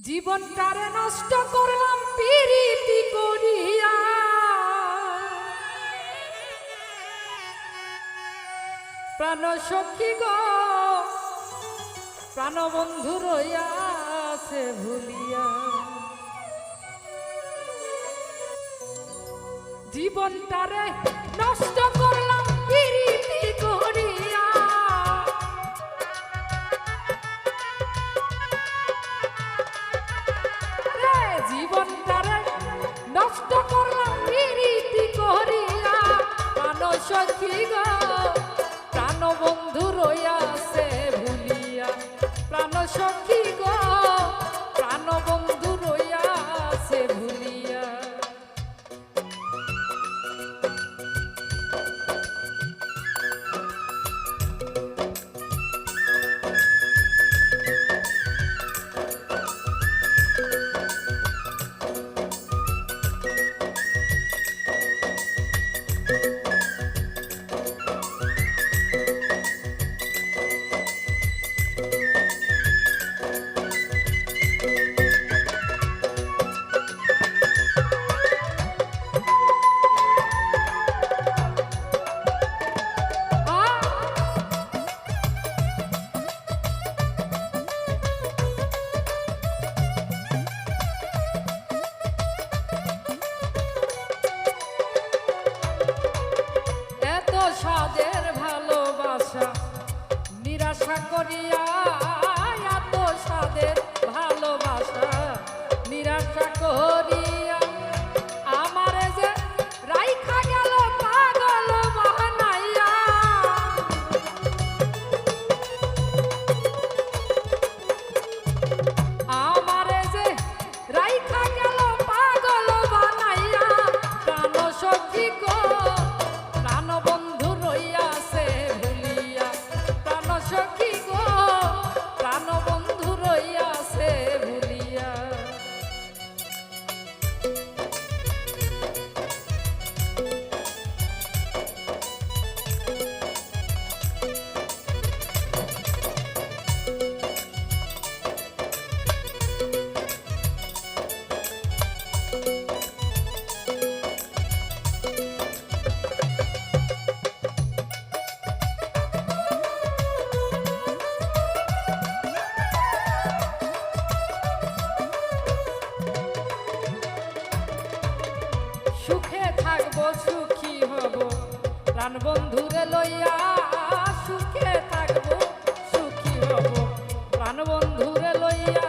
জীবনটারে নষ্ট করলাম প্রীতি করিয়া, প্রাণ সখী গো প্রাণ বন্ধু রইয়াছে ভুলিয়া। জীবনটারে নষ্ট করলাম প্রীতি করিয়া, জীবনটারে নষ্ট করলাম প্রীতি করিয়া, প্রাণ সখী গো প্রাণ বন্ধু রইয়াছে ভুলিয়া। প্রাণ সখী গো প্রাণ বন্ধু রইয়াছে ভুলিয়া। সাদের ভালোবাসা নিরাশা করিয়া, এত সাদের ভালোবাসা নিরাশা করিয়া, আমারে যে রাইখা গেল পাগল বানাইয়া। আমারে যে রাইখা গেল পাগল বানাইয়া, প্রাণ সখী গো প্রাণ বন্ধু রইয়াছে ভুলিয়া। প্রাণ সখী গো প্রাণ বন্ধু রইয়াছে ভুলিয়া। সুখে থাকবো সুখী হব প্রাণ বন্ধুরে লইয়া। সুখে থাকবো সুখী হব প্রাণ বন্ধুরে লইয়া।